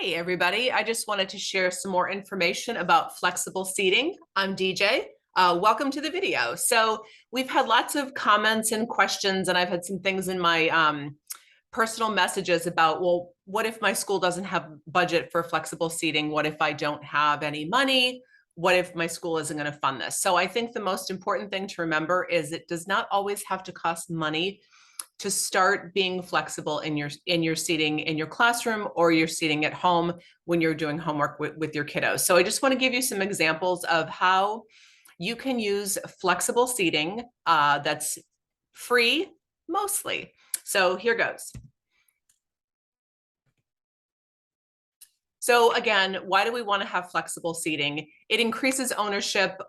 Hey everybody, I just wanted to share some more information about flexible seating. I'm DJ. Welcome to the video. So we've had lots of comments and questions, and I've had some things in my personal messages about, well, what if my school doesn't have budget for flexible seating? What if I don't have any money? What if my school isn't going to fund this? So I think the most important thing to remember is it does not always have to cost money to start being flexible in your seating in your classroom or your seating at home when you're doing homework with your kiddos. So I just want to give you some examples of how you can use flexible seating that's free mostly. So here goes. So again, why do we want to have flexible seating? It increases ownership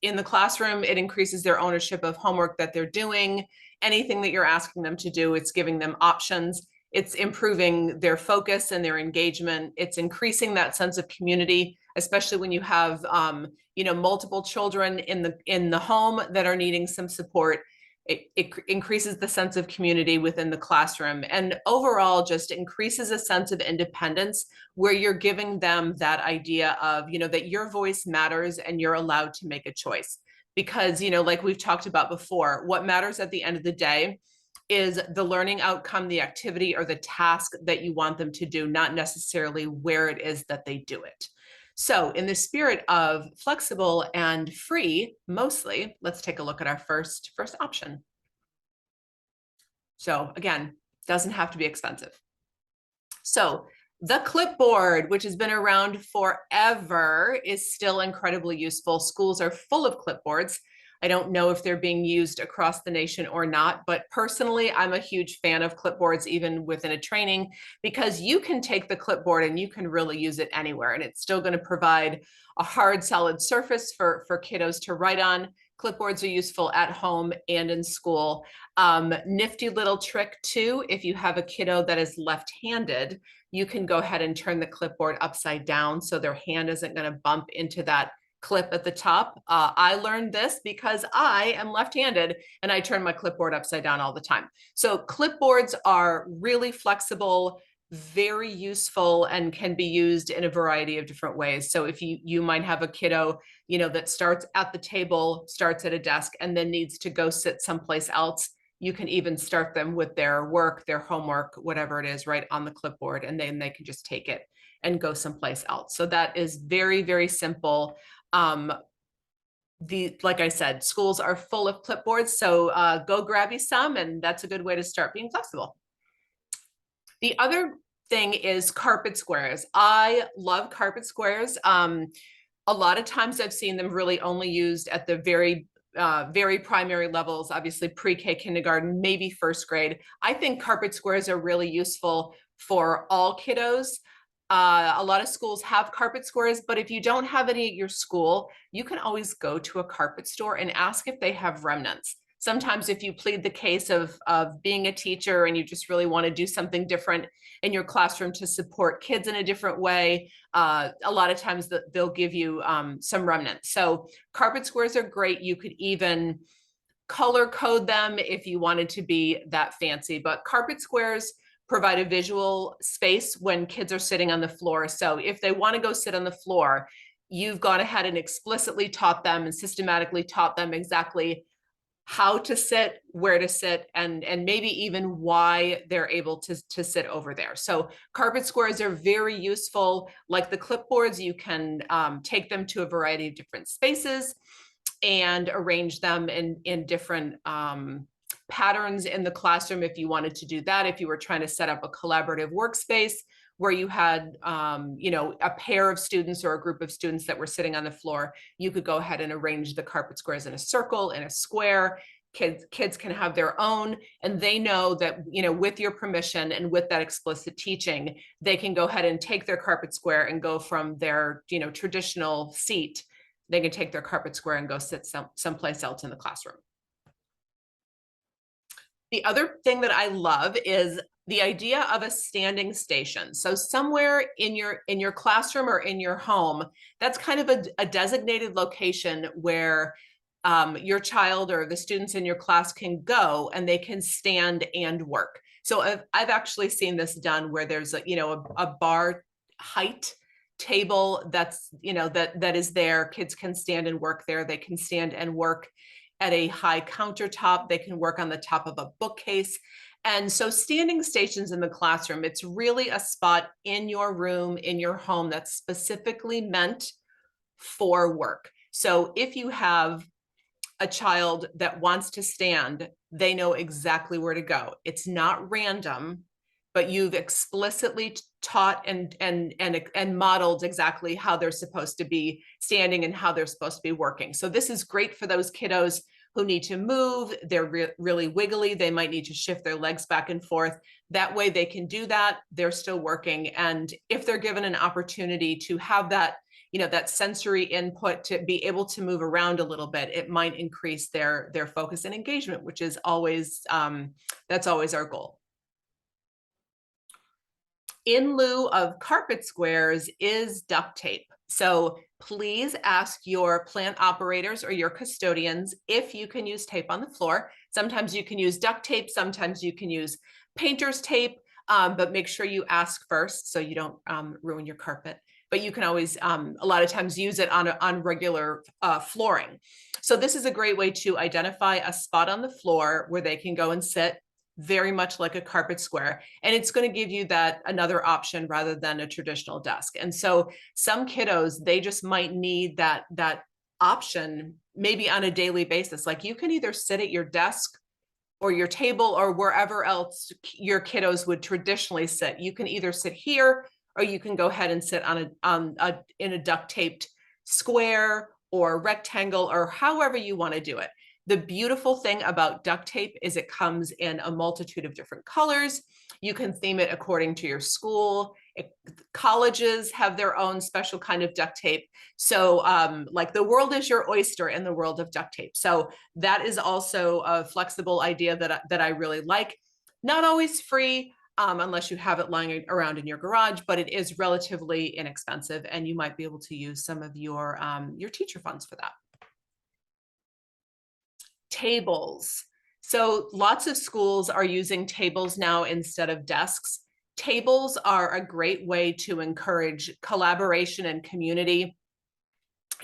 in the classroom. It increases their ownership of homework that they're doing. Anything that you're asking them to do, it's giving them options. It's improving their focus and their engagement. It's increasing that sense of community, especially when you have multiple children in the home that are needing some support. It increases the sense of community within the classroom, and overall just increases a sense of independence where you're giving them that idea of, that your voice matters and you're allowed to make a choice. Because, like we've talked about before, what matters at the end of the day is the learning outcome, the activity or the task that you want them to do, not necessarily where it is that they do it. So in the spirit of flexible and free, mostly, let's take a look at our first option. So again, doesn't have to be expensive. So the clipboard, which has been around forever, is still incredibly useful. Schools are full of clipboards. I don't know if they're being used across the nation or not, but personally, I'm a huge fan of clipboards, even within a training, because you can take the clipboard and you can really use it anywhere, and it's still going to provide a hard, solid surface for kiddos to write on. Clipboards are useful at home and in school. Nifty little trick too, if you have a kiddo that is left-handed, you can go ahead and turn the clipboard upside down so their hand isn't going to bump into that clip at the top. I learned this because I am left-handed and I turn my clipboard upside down all the time. So clipboards are really flexible, very useful, and can be used in a variety of different ways. So if you might have a kiddo, that starts at the table, starts at a desk, and then needs to go sit someplace else, you can even start them with their work, their homework, whatever it is, right on the clipboard, and then they can just take it and go someplace else. So that is very, very simple. Like I said, schools are full of clipboards, so go grab you some, and that's a good way to start being flexible. The other thing is carpet squares. I love carpet squares. A lot of times I've seen them really only used at the very primary levels, obviously pre-K, kindergarten, maybe first grade. I think carpet squares are really useful for all kiddos. A lot of schools have carpet squares, but if you don't have any at your school, you can always go to a carpet store and ask if they have remnants. Sometimes if you plead the case of being a teacher and you just really want to do something different in your classroom to support kids in a different way, a lot of times they'll give you some remnants. So carpet squares are great. You could even color code them if you wanted to be that fancy, but carpet squares provide a visual space when kids are sitting on the floor. So if they want to go sit on the floor, you've gone ahead and explicitly taught them and systematically taught them exactly how to sit, where to sit, and maybe even why they're able to sit over there. So carpet squares are very useful. Like the clipboards, you can take them to a variety of different spaces and arrange them in different patterns in the classroom if you wanted to do that. If you were trying to set up a collaborative workspace where you had a pair of students or a group of students that were sitting on the floor, you could go ahead and arrange the carpet squares in a circle, in a square. Kids can have their own, and they know that, with your permission and with that explicit teaching, they can go ahead and take their carpet square and go from their traditional seat. They can take their carpet square and go sit someplace else in the classroom. The other thing that I love is the idea of a standing station. So somewhere in your classroom or in your home, that's kind of a designated location where your child or the students in your class can go and they can stand and work. So I've actually seen this done where there's a bar height table that's, that is there. Kids can stand and work there. They can stand and work at a high countertop. They can work on the top of a bookcase. And so standing stations in the classroom, it's really a spot in your room, in your home, that's specifically meant for work. So if you have a child that wants to stand, they know exactly where to go. It's not random, but you've explicitly taught and modeled exactly how they're supposed to be standing and how they're supposed to be working. So this is great for those kiddos who need to move. They're really wiggly. They might need to shift their legs back and forth. That way they can do that. They're still working. And if they're given an opportunity to have that, that sensory input to be able to move around a little bit, it might increase their focus and engagement, which is always, that's always our goal. In lieu of carpet squares is duct tape. So please ask your plant operators or your custodians if you can use tape on the floor. Sometimes you can use duct tape, sometimes you can use painter's tape, but make sure you ask first so you don't ruin your carpet. But you can always, a lot of times, use it on regular flooring. So this is a great way to identify a spot on the floor where they can go and sit, very much like a carpet square. And it's going to give you that another option rather than a traditional desk. And so some kiddos, they just might need that option maybe on a daily basis. Like you can either sit at your desk or your table or wherever else your kiddos would traditionally sit. You can either sit here or you can go ahead and sit in a duct taped square or rectangle or however you want to do it. The beautiful thing about duct tape is it comes in a multitude of different colors. You can theme it according to your school. Colleges have their own special kind of duct tape. So like the world is your oyster in the world of duct tape. So that is also a flexible idea that I really like. Not always free unless you have it lying around in your garage, but it is relatively inexpensive and you might be able to use some of your teacher funds for that. Tables. So lots of schools are using tables now instead of desks. Tables are a great way to encourage collaboration and community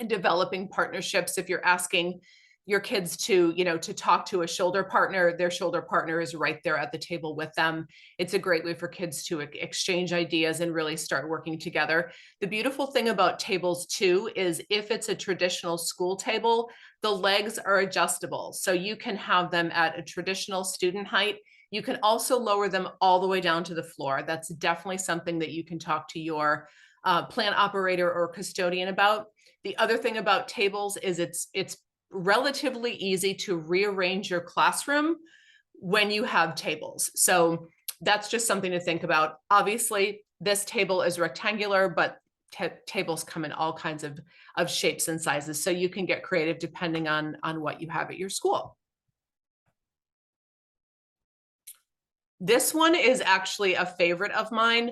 and developing partnerships. If you're asking your kids to, to talk to a shoulder partner, their shoulder partner is right there at the table with them. It's a great way for kids to exchange ideas and really start working together. The beautiful thing about tables too is if it's a traditional school table, the legs are adjustable. So you can have them at a traditional student height. You can also lower them all the way down to the floor. That's definitely something that you can talk to your plant operator or custodian about. The other thing about tables is it's relatively easy to rearrange your classroom when you have tables. So that's just something to think about. Obviously, this table is rectangular, but tables come in all kinds of shapes and sizes. So you can get creative depending on what you have at your school. This one is actually a favorite of mine.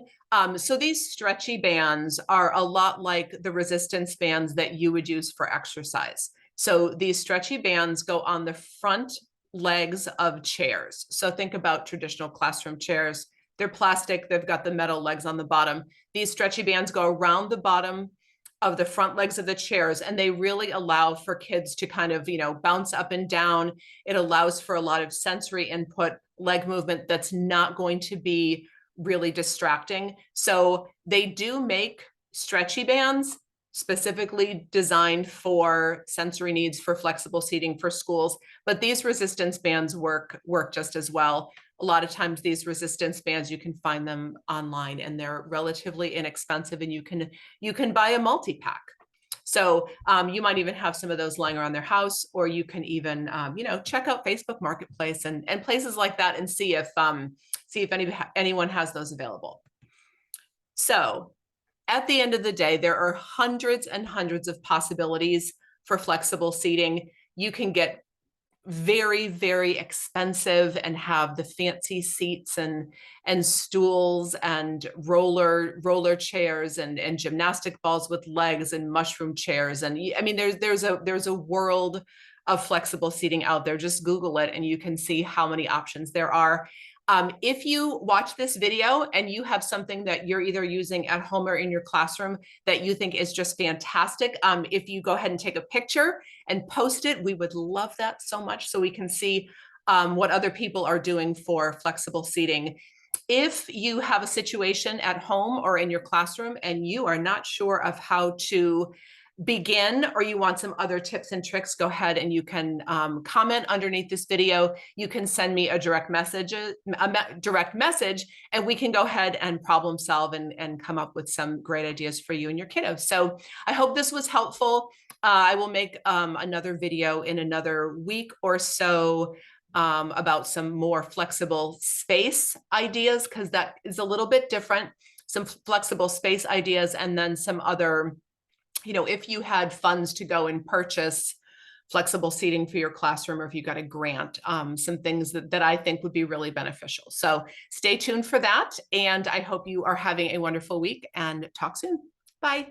So these stretchy bands are a lot like the resistance bands that you would use for exercise. So these stretchy bands go on the front legs of chairs. So think about traditional classroom chairs. They're plastic, they've got the metal legs on the bottom. These stretchy bands go around the bottom of the front legs of the chairs, and they really allow for kids to kind of, bounce up and down. It allows for a lot of sensory input, leg movement that's not going to be really distracting. So they do make stretchy bands specifically designed for sensory needs, for flexible seating for schools, but these resistance bands work just as well. A lot of times these resistance bands, you can find them online and they're relatively inexpensive, and you can buy a multi-pack. So you might even have some of those lying around their house, or you can even, check out Facebook Marketplace and places like that and see if anyone has those available. So at the end of the day, there are hundreds and hundreds of possibilities for flexible seating. You can get very, very expensive and have the fancy seats and stools and roller chairs and gymnastic balls with legs and mushroom chairs. And I mean, there's a world of flexible seating out there. Just Google it and you can see how many options there are. If you watch this video and you have something that you're either using at home or in your classroom that you think is just fantastic, if you go ahead and take a picture and post it, we would love that so much so we can see what other people are doing for flexible seating. If you have a situation at home or in your classroom and you are not sure of how to begin, or you want some other tips and tricks, go ahead and you can comment underneath this video. You can send me a direct message, and we can go ahead and problem solve and come up with some great ideas for you and your kiddos. So I hope this was helpful. I will make another video in another week or so about some more flexible space ideas, because that is a little bit different. Some flexible space ideas, and then some other, if you had funds to go and purchase flexible seating for your classroom, or if you got a grant, some things that I think would be really beneficial. So stay tuned for that. And I hope you are having a wonderful week, and talk soon. Bye.